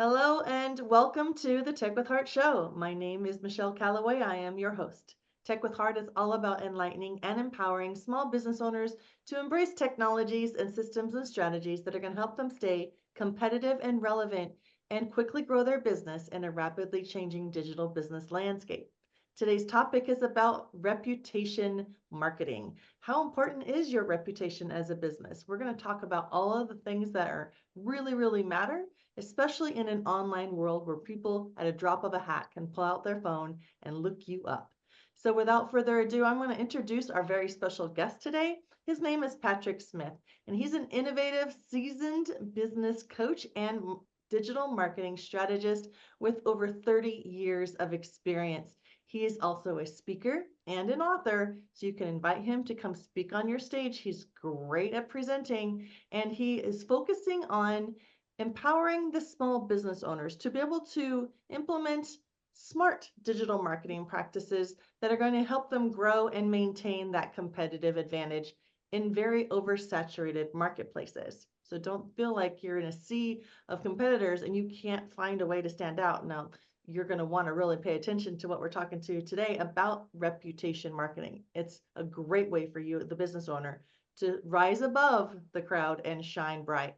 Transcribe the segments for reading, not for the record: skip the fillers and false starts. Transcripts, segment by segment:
Hello and welcome to the Tech with Heart show. My name is Michelle Calloway. I am your host. Tech with Heart is all about enlightening and empowering small business owners to embrace technologies and systems and strategies that are going to help them stay competitive and relevant and quickly grow their business in a rapidly changing digital business landscape. Today's topic is about reputation marketing. How important is your reputation as a business? We're going to talk about all of the things that are really matter, especially in an online world where people at a drop of a hat can pull out their phone and look you up. So without further ado, I'm going to introduce our very special guest today. His name is Patrick Smith, and he's an innovative, seasoned business coach and digital marketing strategist with over 30 years of experience. He is also a speaker and an author, so you can invite him to come speak on your stage. He's great at presenting, and he is focusing on empowering the small business owners to be able to implement smart digital marketing practices that are going to help them grow and maintain that competitive advantage in very oversaturated marketplaces. So don't feel like you're in a sea of competitors and you can't find a way to stand out. Now, you're going to want to really pay attention to what we're talking to today about reputation marketing. It's a great way for you, the business owner, to rise above the crowd and shine bright.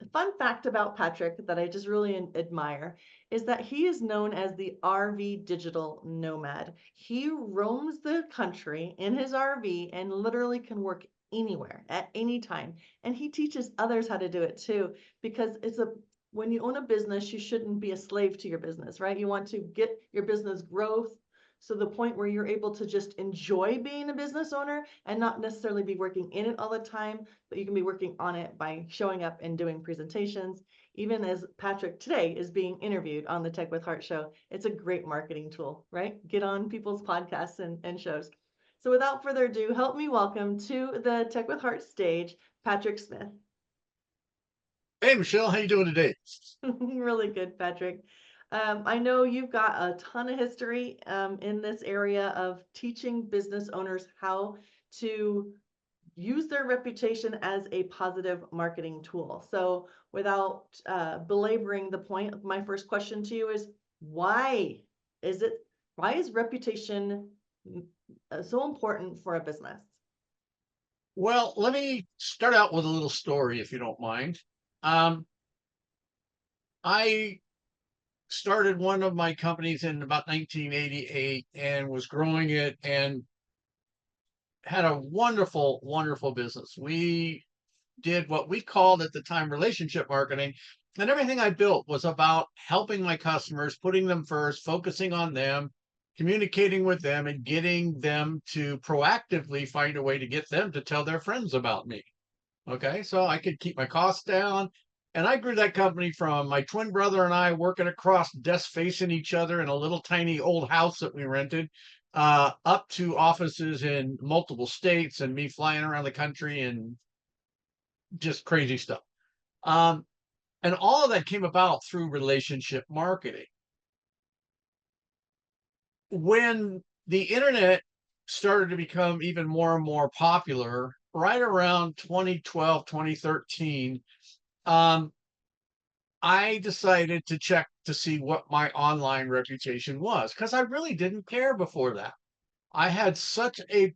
A fun fact about Patrick that I just really admire is that he is known as the RV digital nomad. He roams the country in his RV and literally can work anywhere at any time. And he teaches others how to do it too, because when you own a business, you shouldn't be a slave to your business, right? You want to get your business growth, so the point where you're able to just enjoy being a business owner and not necessarily be working in it all the time, but you can be working on it by showing up and doing presentations. Even as Patrick today is being interviewed on the Tech with Heart show, it's a great marketing tool, right? Get on people's podcasts and shows. So without further ado, help me welcome to the Tech with Heart stage, Patrick Smith. Hey, Michelle, how you doing today? Really good, Patrick. I know you've got a ton of history in this area of teaching business owners how to use their reputation as a positive marketing tool. So without belaboring the point, my first question to you is is it why is reputation so important for a business? Well, let me start out with a little story, if you don't mind. Um, I started one of my companies in about 1988 and was growing it and had a wonderful business. We did what we called at the time relationship marketing, and everything I built was about helping my customers, putting them first, focusing on them, communicating with them, and getting them to proactively find a way to get them to tell their friends about me. Okay, so I could keep my costs down. And I grew that company from my twin brother and I working across desks facing each other in a little tiny old house that we rented, up to offices in multiple states and me flying around the country and just crazy stuff. Um, and all of that came about through relationship marketing. When the internet started to become even more and more popular, right around 2012, 2013, I decided to check to see what my online reputation was because I really didn't care before that. I had such a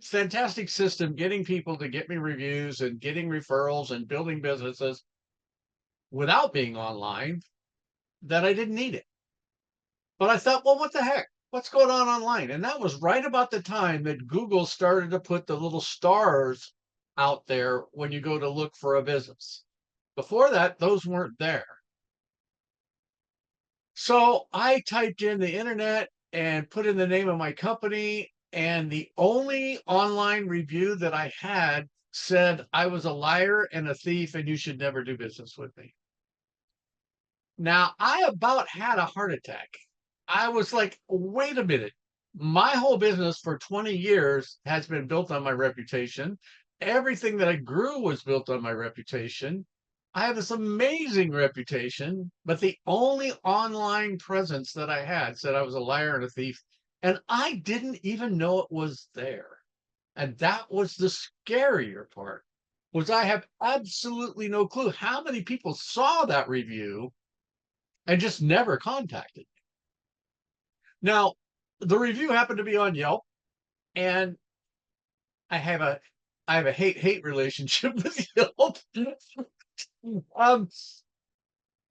fantastic system getting people to get me reviews and getting referrals and building businesses without being online that I didn't need it. But I thought, well, what the heck? What's going on online? And that was right about the time that Google started to put the little stars out there when you go to look for a business. Before that, those weren't there. So I typed in the internet and put in the name of my company, and the only online review that I had said I was a liar and a thief and you should never do business with me. Now, I about had a heart attack. I was like, wait a minute. My whole business for 20 years has been built on my reputation. Everything that I grew was built on my reputation. I have this amazing reputation, but the only online presence that I had said I was a liar and a thief, and I didn't even know it was there. And that was the scarier part, was I have absolutely no clue how many people saw that review and just never contacted. Now, the review happened to be on Yelp, and I have a I have a hate relationship with Yelp. um,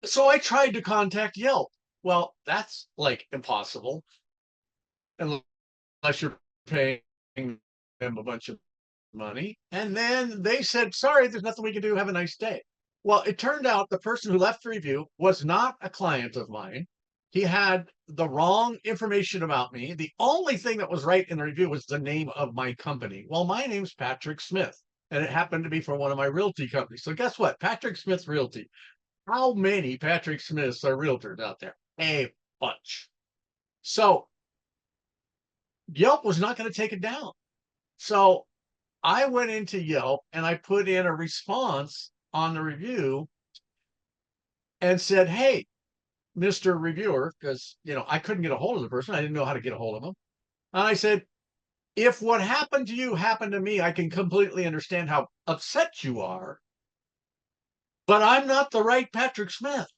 so I tried to contact Yelp. Well, that's like impossible unless you're paying them a bunch of money. And then they said, sorry, there's nothing we can do. Have a nice day. Well, it turned out the person who left the review was not a client of mine. He had the wrong information about me. The only thing that was right in the review was the name of my company. Well, my name's Patrick Smith, and it happened to be for one of my realty companies. So guess what? Patrick Smith Realty. How many Patrick Smiths are realtors out there? A bunch. So Yelp was not going to take it down. So I went into Yelp and I put in a response on the review and said, hey, Mr. Reviewer, because I couldn't get a hold of the person. I didn't know how to get a hold of them. And I said, if what happened to you happened to me, I can completely understand how upset you are, but I'm not the right Patrick Smith.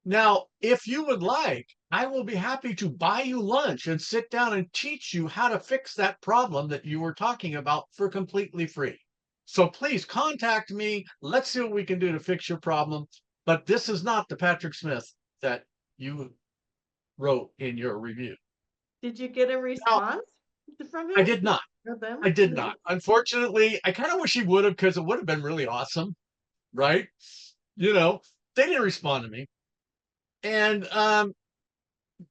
Now, if you would like, I will be happy to buy you lunch and sit down and teach you how to fix that problem that you were talking about for completely free. So please contact me. Let's see what we can do to fix your problem. But this is not the Patrick Smith that you wrote in your review. Did you get a Now, response from I him did not. or them? I did No. not. Unfortunately, I kind of wish he would have, because it would have been really awesome, right? You know, they didn't respond to me. And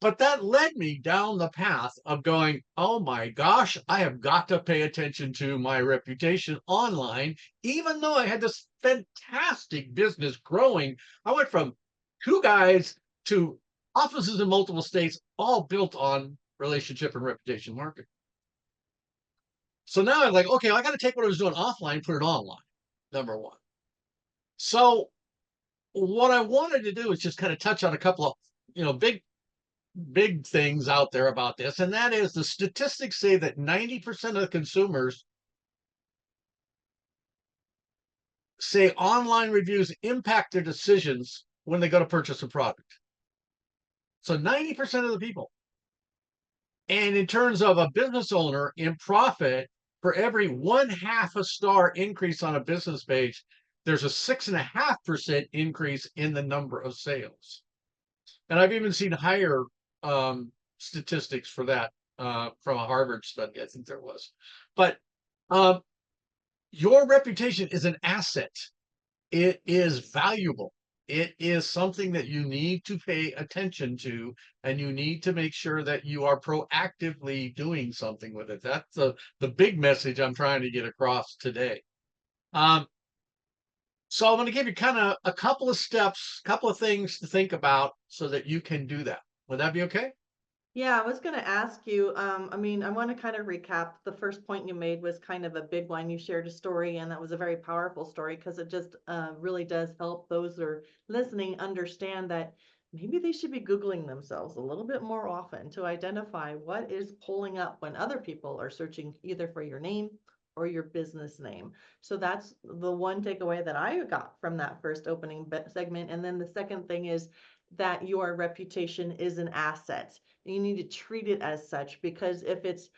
but that led me down the path of going, oh my gosh, I have got to pay attention to my reputation online, even though I had this fantastic business growing. I went from two guys to offices in multiple states, all built on relationship and reputation marketing. So now I'm like, okay, I got to take what I was doing offline, put it online, number one. So what I wanted to do is just kind of touch on a couple of, big things out there about this, and that is the statistics say that 90% of the consumers say online reviews impact their decisions when they go to purchase a product. So 90% of the people. And in terms of a business owner in profit, for every 1/2 a star increase on a business page, there's a 6.5% increase in the number of sales. And I've even seen higher statistics for that from a Harvard study, I think there was. But um, your reputation is an asset. It is valuable. It is something that you need to pay attention to, and you need to make sure that you are proactively doing something with it. That's the big message I'm trying to get across today. Um, so I'm going to give you kind of a couple of steps, couple of things to think about so that you can do that. Would that be okay? Yeah, I was going to ask you. I mean, I want to kind of recap. The first point you made was kind of a big one. You shared a story, and that was a very powerful story because it just really does help those that are listening understand that maybe they should be Googling themselves a little bit more often to identify what is pulling up when other people are searching either for your name or your business name. So that's the one takeaway that I got from that first opening segment. And then the second thing is that your reputation is an asset. You need to treat it as such, because if it's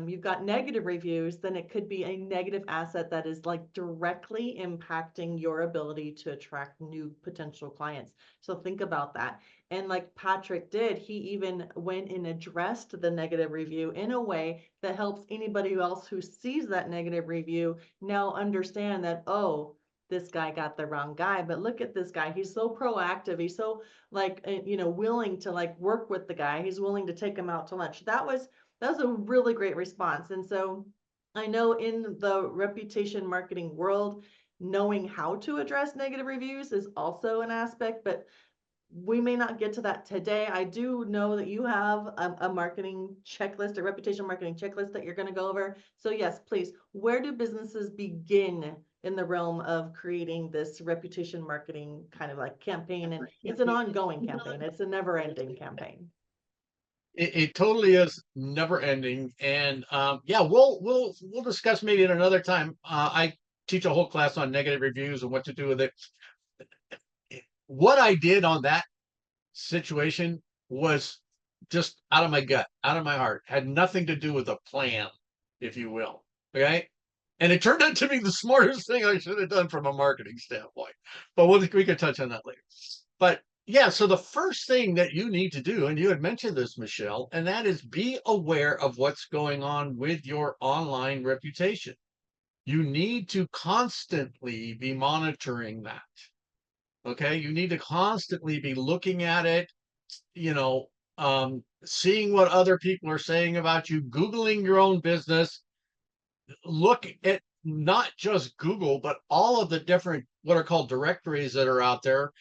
you've got negative reviews, then it could be a negative asset that is like directly impacting your ability to attract new potential clients. So think about that. And like Patrick did, he even went and addressed the negative review in a way that helps anybody else who sees that negative review now understand that, oh, this guy got the wrong guy, but look at this guy. He's so proactive. He's so like, willing to like work with the guy. He's willing to take him out to lunch. That was a really great response. And so I know in the reputation marketing world, knowing how to address negative reviews is also an aspect, but We may not get to that today. I do know that you have a marketing checklist, a reputation marketing checklist that you're going to go over. So yes, please, where do businesses begin in the realm of creating this reputation marketing kind of like campaign? And it's an ongoing campaign. It's a never ending campaign. It totally is never ending. And yeah, we'll discuss maybe at another time. I teach a whole class on negative reviews and what to do with it. What I did on that situation was just out of my gut, out of my heart, had nothing to do with a plan, if you will. Okay. And it turned out to be the smartest thing I should have done from a marketing standpoint. But we could touch on that later. But yeah, so the first thing that you need to do, and you had mentioned this, Michelle, and that is be aware of what's going on with your online reputation. You need to constantly be monitoring that. Okay. You need to constantly be looking at it, you know, seeing what other people are saying about you, Googling your own business, look at not just Google, but all of the different what are called directories that are out there,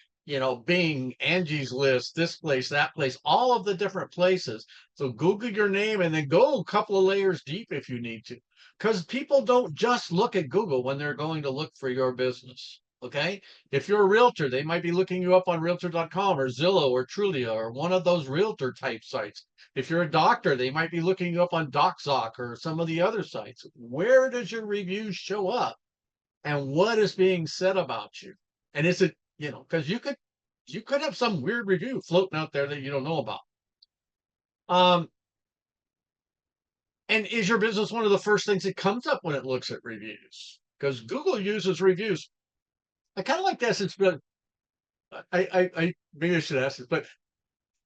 Bing, Angie's List, this place, that place, all of the different places. So Google your name and then go a couple of layers deep if you need to. Because people don't just look at Google when they're going to look for your business. Okay. If you're a realtor, they might be looking you up on realtor.com or Zillow or Trulia or one of those realtor type sites. If you're a doctor, they might be looking you up on DocZoc or some of the other sites. Where does your review show up and what is being said about you? And is it, because you could have some weird review floating out there that you don't know about. Um, and is your business one of the first things that comes up when it looks at reviews? Because Google uses reviews. I kind of like this. It's been, I maybe I should ask this, but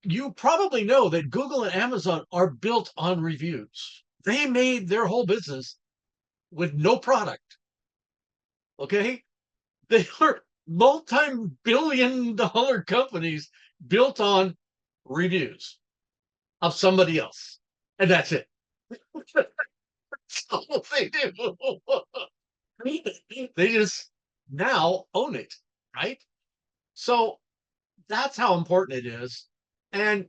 you probably know that Google and Amazon are built on reviews. They made their whole business with no product. Okay. They are multi-billion-dollar companies built on reviews of somebody else. And that's it. That's all they do. They just now own it. Right. So that's how important it is. And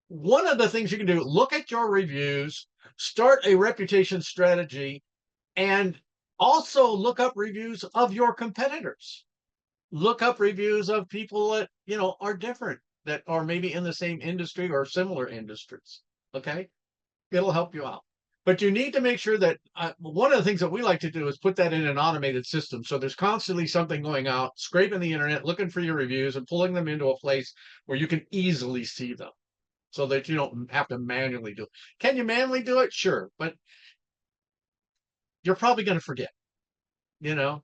one of the things you can do, look at your reviews, start a reputation strategy, and also look up reviews of your competitors. Look up reviews of people that, are different, that are maybe in the same industry or similar industries. Okay. It'll help you out. But you need to make sure that one of the things that we like to do is put that in an automated system. So there's constantly something going out, scraping the internet, looking for your reviews and pulling them into a place where you can easily see them so that you don't have to manually do it. Can you manually do it? Sure. But you're probably going to forget, you know,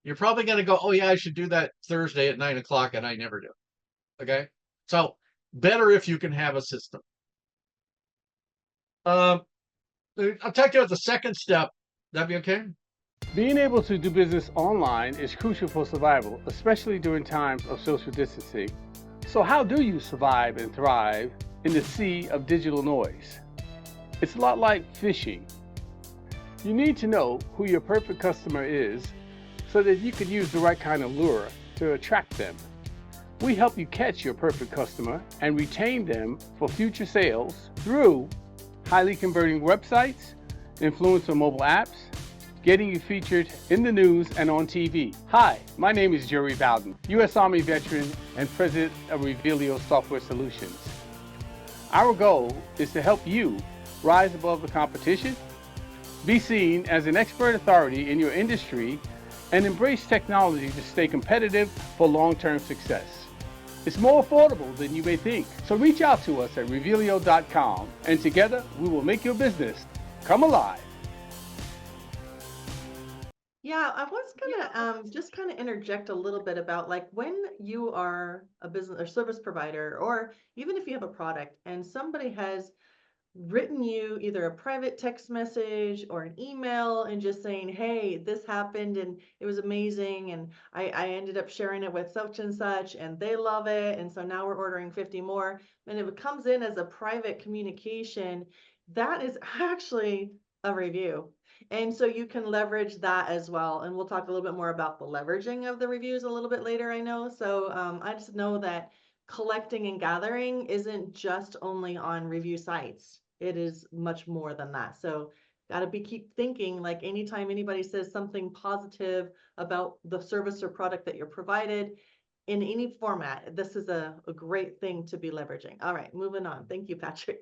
you're probably going to go, oh, yeah, I should do that Thursday at 9 o'clock. And I never do. Okay. So better if you can have a system. Um, I'll talk to you about the second step. That'd be okay? Being able to do business online is crucial for survival, especially during times of social distancing. So, how do you survive and thrive in the sea of digital noise? It's a lot like fishing. You need to know who your perfect customer is so that you can use the right kind of lure to attract them. We help you catch your perfect customer and retain them for future sales through highly converting websites, influencer mobile apps, getting you featured in the news and on TV. Hi, my name is Jerry Bowden, U.S. Army veteran and president of Revelio Software Solutions. Our goal is to help you rise above the competition, be seen as an expert authority in your industry, and embrace technology to stay competitive for long-term success. It's more affordable than you may think. So reach out to us at revelio.com and together we will make your business come alive. Yeah, I was gonna just kind of interject a little bit about like when you are a business or service provider, or even if you have a product and somebody has written you either a private text message or an email and just saying, hey, this happened and it was amazing. And I ended up sharing it with such and such and they love it. And so now we're ordering 50 more. And it comes in as a private communication. That is actually a review. And so you can leverage that as well. And we'll talk a little bit more about the leveraging of the reviews a little bit later, I know. So I just know that collecting and gathering isn't just only on review sites. It is much more than that. So gotta be keep thinking, like anytime anybody says something positive about the service or product that you're provided in any format, this is a great thing to be leveraging. All right, moving on. Thank you, Patrick.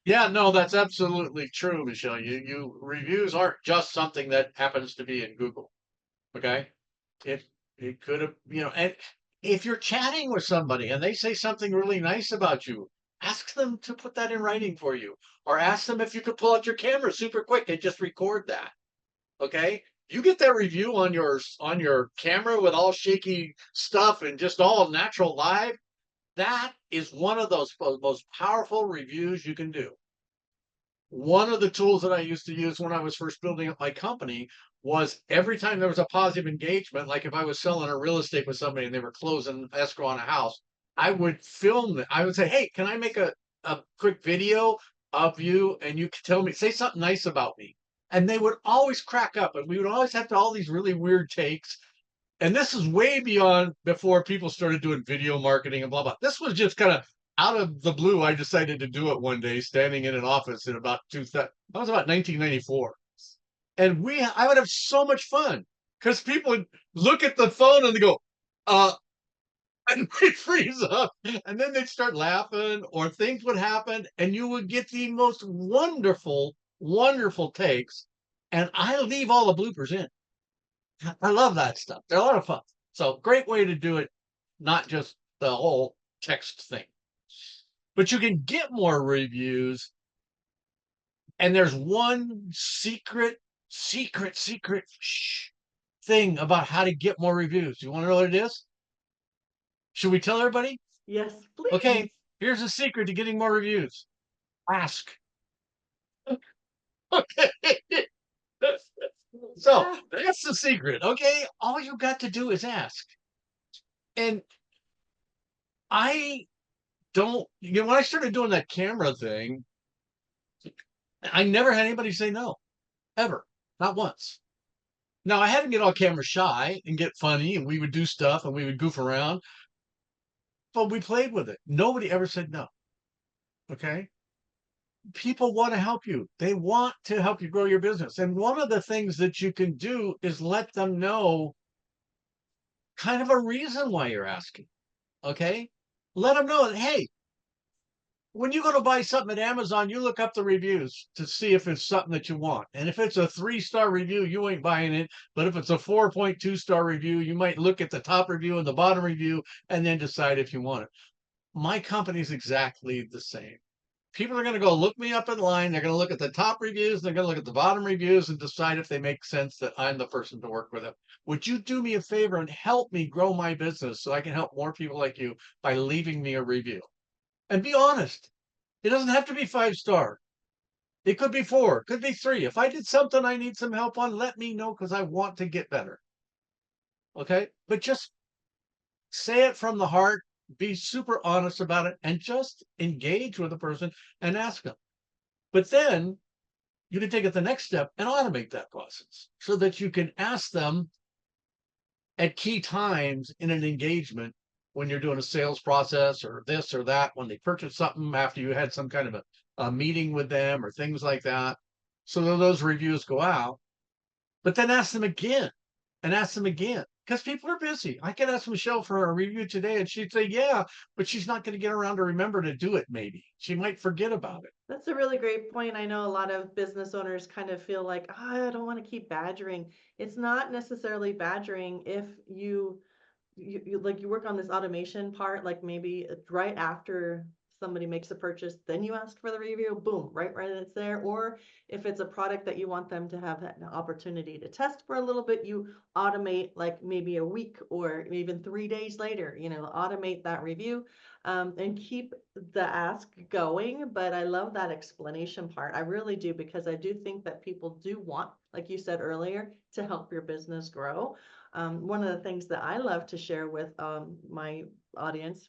Yeah, no, that's absolutely true, Michelle. Reviews aren't just something that happens to be in Google. Okay. It it could have, and if you're chatting with somebody and they say something really nice about you, ask them to put that in writing for you, or ask them if you could pull out your camera super quick and just record that. Okay. You get that review on your camera with all shaky stuff and just all natural live. That is one of those most powerful reviews you can do. One of the tools that I used to use when I was first building up my company was every time there was a positive engagement, like if I was selling a real estate with somebody and they were closing escrow on a house, I would film it. I would say, hey, can I make a quick video of you and you can tell me, say something nice about me? And they would always crack up and we would always have to all these really weird takes. And this is way beyond before people started doing video marketing and blah blah. This was just kind of out of the blue. I decided to do it one day, standing in an office in about that was about 1994, and I would have so much fun because people would look at the phone and they go, and they'd freeze up, and then they'd start laughing, or things would happen, and you would get the most wonderful, wonderful takes, and I leave all the bloopers in. I love that stuff. They're a lot of fun. So great way to do it, not just the whole text thing. But you can get more reviews. And there's one secret thing about how to get more reviews. You want to know what it is? Should we tell everybody? Yes, please. Okay, here's a secret to getting more reviews. Ask. Okay. So that's the secret. Okay. All you got to do is ask. And I don't, when I started doing that camera thing, I never had anybody say no, ever, not once. Now I had to get all camera shy and get funny, and we would do stuff and we would goof around, but we played with it. Nobody ever said no. Okay. People want to help you. They want to help you grow your business. And one of the things that you can do is let them know kind of a reason why you're asking. Okay. Let them know that, hey, when you go to buy something at Amazon, you look up the reviews to see if it's something that you want. And if it's a 3-star review, you ain't buying it. But if it's a 4.2-star review, you might look at the top review and the bottom review and then decide if you want it. My company's exactly the same. People are going to go look me up in line. They're going to look at the top reviews. They're going to look at the bottom reviews and decide if they make sense that I'm the person to work with them. Would you do me a favor and help me grow my business so I can help more people like you by leaving me a review? And be honest. It doesn't have to be 5-star. It could be 4, could be 3. If I did something I need some help on, let me know because I want to get better. Okay? But just say it from the heart, be super honest about it, and just engage with the person and ask them. But then you can take it the next step and automate that process so that you can ask them at key times in an engagement when you're doing a sales process or this or that, when they purchase something after you had some kind of a meeting with them or things like that. So that those reviews go out, but then ask them again and ask them again because people are busy. I could ask Michelle for a review today and she'd say, yeah, but she's not going to get around to remember to do it. Maybe she might forget about it. That's a really great point. I know a lot of business owners kind of feel like, I don't want to keep badgering. It's not necessarily badgering if you like you work on this automation part, like maybe right after somebody makes a purchase, then you ask for the review, boom, right, it's there. Or if it's a product that you want them to have an opportunity to test for a little bit, you automate like maybe a week or even 3 days later, automate that review, and keep the ask going. But I love that explanation part. I really do, because I do think that people do want, like you said earlier, to help your business grow. One of the things that I love to share with my audience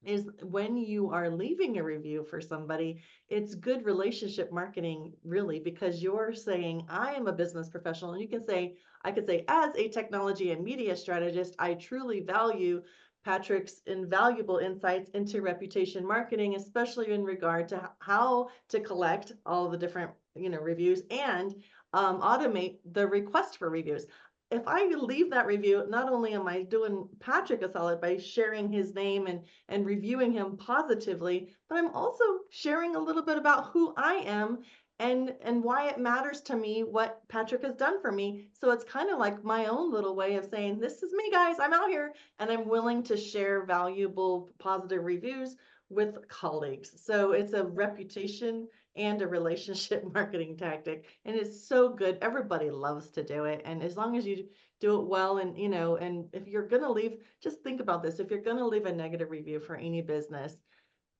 is when you are leaving a review for somebody, it's good relationship marketing, really, because you're saying, I am a business professional. And I could say, as a technology and media strategist, I truly value Patrick's invaluable insights into reputation marketing, especially in regard to how to collect all the different, reviews and automate the request for reviews. If I leave that review, not only am I doing Patrick a solid by sharing his name and reviewing him positively, but I'm also sharing a little bit about who I am and why it matters to me what Patrick has done for me. So it's kind of like my own little way of saying, this is me, guys, I'm out here and I'm willing to share valuable positive reviews with colleagues. So it's a reputation and a relationship marketing tactic, and it's so good. Everybody loves to do it, and as long as you do it well, and and if you're going to leave, just think about this. If you're going to leave a negative review for any business,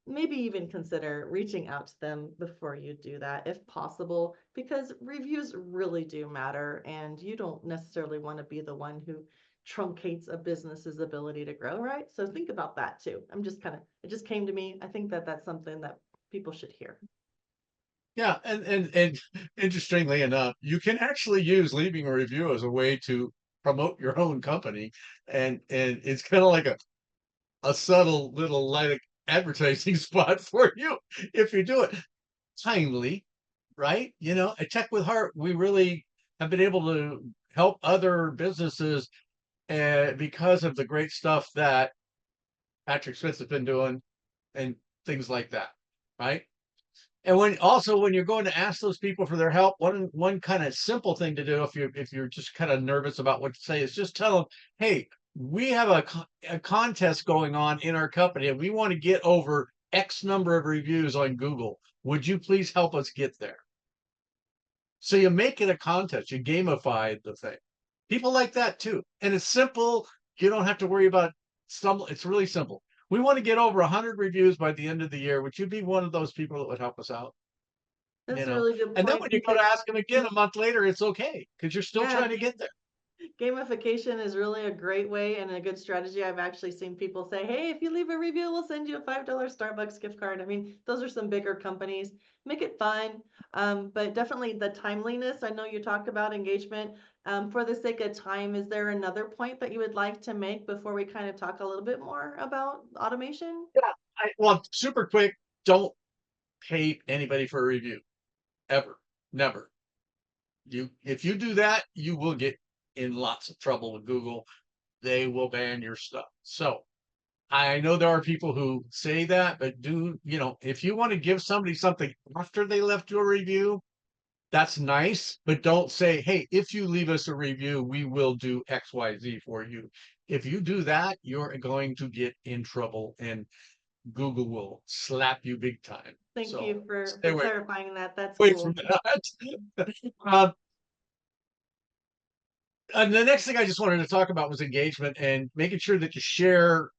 maybe even consider reaching out to them before you do that if possible, because reviews really do matter, and you don't necessarily want to be the one who truncates a business's ability to grow, right? So think about that too. It just came to me. I think that that's something that people should hear. Yeah, and interestingly enough, you can actually use leaving a review as a way to promote your own company, and it's kind of like a subtle little like advertising spot for you if you do it timely, right? At Tech with Heart, we really have been able to help other businesses because of the great stuff that Patrick Smith has been doing and things like that, right? And when you're going to ask those people for their help, one kind of simple thing to do if you're just kind of nervous about what to say is just tell them, hey, we have a contest going on in our company and we want to get over X number of reviews on Google. Would you please help us get there? So you make it a contest, you gamify the thing. People like that too. And it's simple. You don't have to worry about it's really simple. We want to get over 100 reviews by the end of the year. Would you be one of those people that would help us out? That's a really good And then point when you go to ask them again a month later, it's okay because you're still trying to get there. Gamification is really a great way and a good strategy. I've actually seen people say, hey, if you leave a review, we'll send you a $5 Starbucks gift card. I mean, those are some bigger companies. Make it fun. But definitely the timeliness. I know you talked about engagement. For the sake of time, is there another point that you would like to make before we kind of talk a little bit more about automation? Yeah. Well, super quick, don't pay anybody for a review. Ever. Never. If you do that, you will get in lots of trouble with Google. They will ban your stuff. So I know there are people who say that, but if you want to give somebody something after they left you a review, that's nice, but don't say, hey, if you leave us a review, we will do XYZ for you. If you do that, you're going to get in trouble and Google will slap you big time. Thank you for clarifying that. That's Wait cool. from that. And the next thing I just wanted to talk about was engagement and making sure that you share,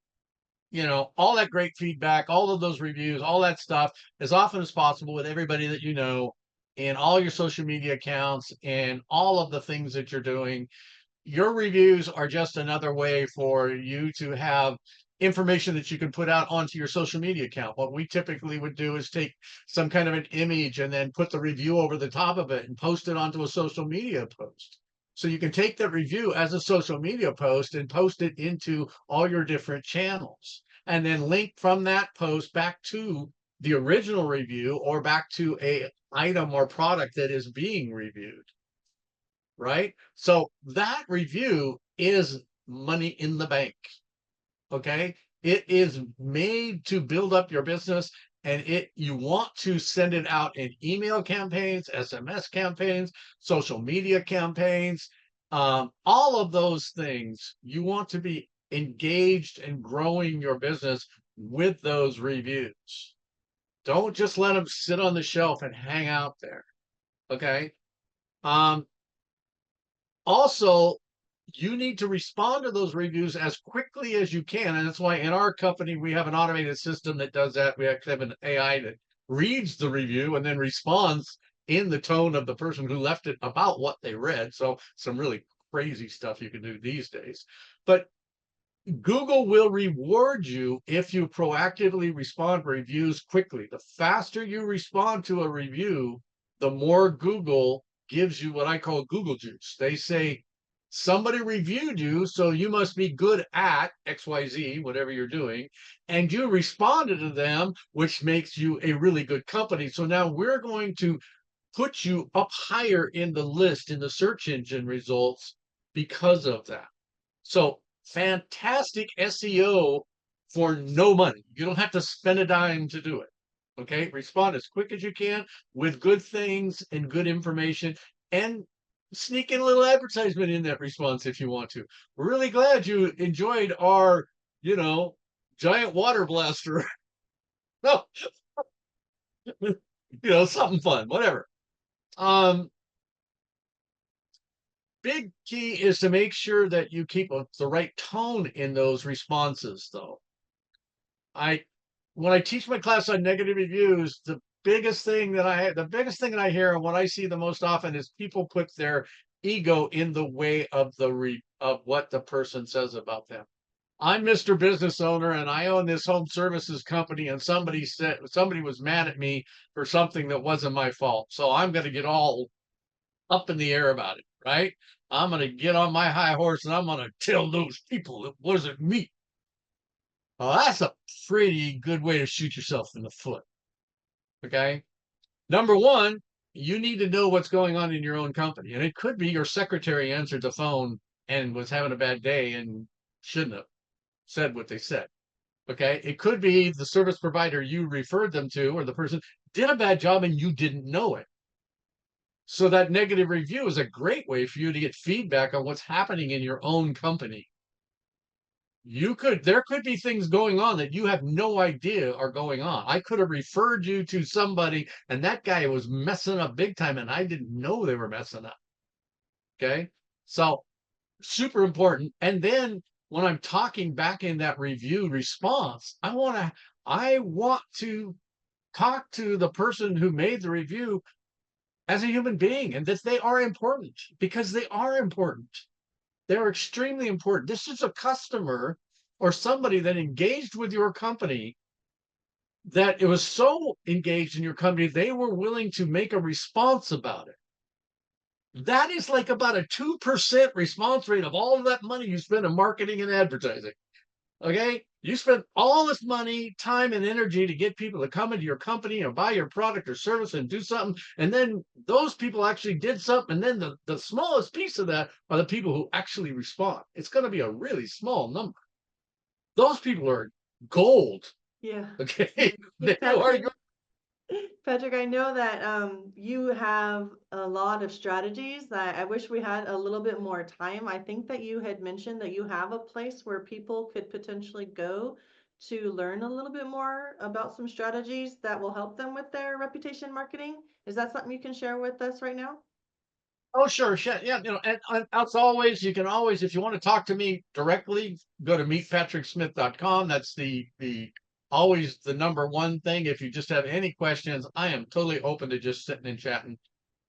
all that great feedback, all of those reviews, all that stuff as often as possible with everybody that you know in all your social media accounts and all of the things that you're doing. Your reviews are just another way for you to have information that you can put out onto your social media account. What we typically would do is take some kind of an image and then put the review over the top of it and post it onto a social media post. So you can take that review as a social media post and post it into all your different channels and then link from that post back to the original review or back to a item or product that is being reviewed. Right? So that review is money in the bank. Okay? It is made to build up your business, and you want to send it out in email campaigns, SMS campaigns, social media campaigns, all of those things. You want to be engaged and growing your business with those reviews. Don't just let them sit on the shelf and hang out there. Okay? Also, you need to respond to those reviews as quickly as you can. And that's why in our company, we have an automated system that does that. We actually have an AI that reads the review and then responds in the tone of the person who left it about what they read. So some really crazy stuff you can do these days. But Google will reward you if you proactively respond to reviews quickly. The faster you respond to a review, the more Google gives you what I call Google juice. They say somebody reviewed you, so you must be good at XYZ, whatever you're doing, and you responded to them, which makes you a really good company. So now we're going to put you up higher in the list in the search engine results because of that. So fantastic SEO for no money. You don't have to spend a dime to do it. Okay, respond as quick as you can with good things and good information, and sneak in a little advertisement in that response if you want to. We're really glad you enjoyed our, giant water blaster. No, something fun, whatever. Big key is to make sure that you keep the right tone in those responses, though. When I teach my class on negative reviews, the biggest thing that I hear and what I see the most often is people put their ego in the way of of what the person says about them. I'm Mr. Business Owner and I own this home services company, and somebody was mad at me for something that wasn't my fault. So I'm going to get all up in the air about it, right? I'm going to get on my high horse and I'm going to tell those people it wasn't me. Well, that's a pretty good way to shoot yourself in the foot. Okay. Number one, you need to know what's going on in your own company. And it could be your secretary answered the phone and was having a bad day and shouldn't have said what they said. Okay. It could be the service provider you referred them to, or the person did a bad job and you didn't know it. So that negative review is a great way for you to get feedback on what's happening in your own company. There could be things going on that you have no idea are going on. I could have referred you to somebody and that guy was messing up big time and I didn't know they were messing up. Okay. So super important. And then when I'm talking back in that review response, I want to talk to the person who made the review as a human being, and that they are important, because they are important. They're extremely important. This is a customer or somebody that engaged with your company, that it was so engaged in your company, they were willing to make a response about it. That is like about a 2% response rate of all of that money you spend in marketing and advertising. Okay. You spend all this money, time, and energy to get people to come into your company and buy your product or service and do something. And then those people actually did something. And then the smallest piece of that are the people who actually respond. It's going to be a really small number. Those people are gold. Yeah. Okay. They are gold. Patrick, I know that you have a lot of strategies that I wish we had a little bit more time. I think that you had mentioned that you have a place where people could potentially go to learn a little bit more about some strategies that will help them with their reputation marketing. Is that something you can share with us right now? Oh, sure. Yeah. And as always, you can always, if you want to talk to me directly, go to meetpatricksmith.com. That's the always the number one thing. If you just have any questions, I am totally open to just sitting and chatting.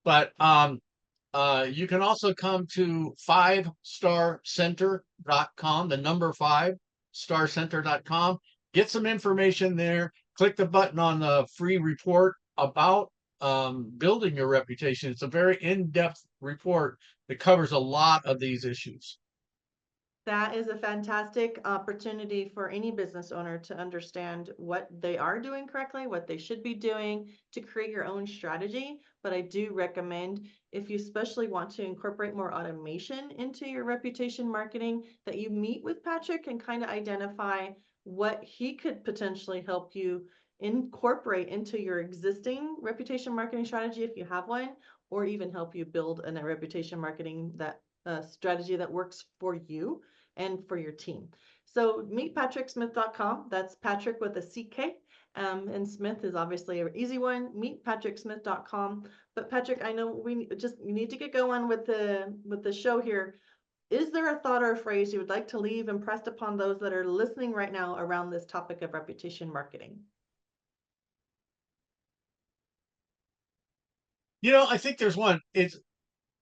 But you can also come to 5starcenter.com, the number 5starcenter.com. Get some information there. Click the button on the free report about building your reputation. It's a very in-depth report that covers a lot of these issues. That is a fantastic opportunity for any business owner to understand what they are doing correctly, what they should be doing to create your own strategy. But I do recommend, if you especially want to incorporate more automation into your reputation marketing, that you meet with Patrick and kind of identify what he could potentially help you incorporate into your existing reputation marketing strategy if you have one, or even help you build a reputation marketing strategy that works for you and for your team. So meetpatricksmith.com. That's Patrick with a CK. And Smith is obviously an easy one. Meetpatricksmith.com. But Patrick, I know we need to get going with the show here. Is there a thought or a phrase you would like to leave impressed upon those that are listening right now around this topic of reputation marketing? I think there's one.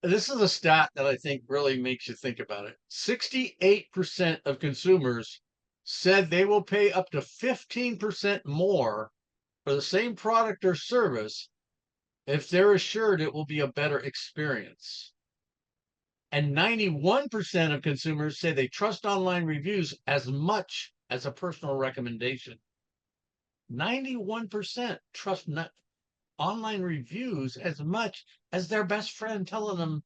This is a stat that I think really makes you think about it. 68% of consumers said they will pay up to 15% more for the same product or service if they're assured it will be a better experience. And 91% of consumers say they trust online reviews as much as a personal recommendation. 91% trust online reviews as much as their best friend telling them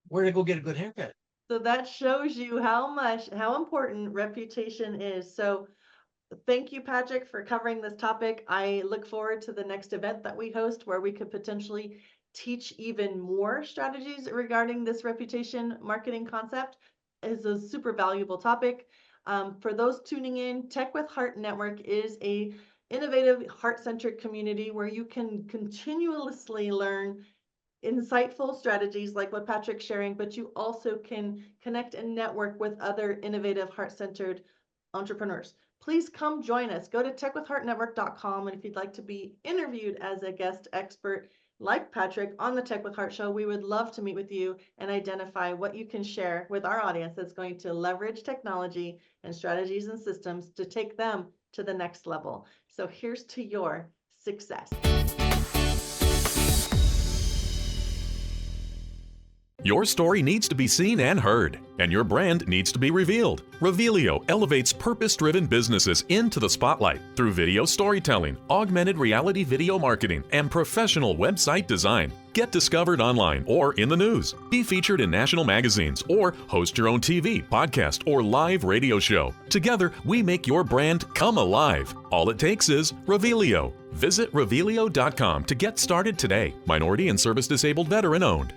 where to go get a good haircut. So that shows you how important reputation is. So thank you, Patrick, for covering this topic. I look forward to the next event that we host where we could potentially teach even more strategies regarding this reputation marketing concept. It's a super valuable topic. For those tuning in, Tech with Heart Network is a innovative, heart-centric community where you can continuously learn insightful strategies like what Patrick's sharing, but you also can connect and network with other innovative, heart-centered entrepreneurs. Please come join us. Go to techwithheartnetwork.com, and if you'd like to be interviewed as a guest expert like Patrick on the Tech with Heart show, we would love to meet with you and identify what you can share with our audience that's going to leverage technology and strategies and systems to take them to the next level. So here's to your success. Your story needs to be seen and heard, and your brand needs to be revealed. Revealio elevates purpose-driven businesses into the spotlight through video storytelling, augmented reality video marketing, and professional website design. Get discovered online or in the news. Be featured in national magazines or host your own TV, podcast, or live radio show. Together, we make your brand come alive. All it takes is Revealio. Visit Revealio.com to get started today. Minority and service disabled veteran owned.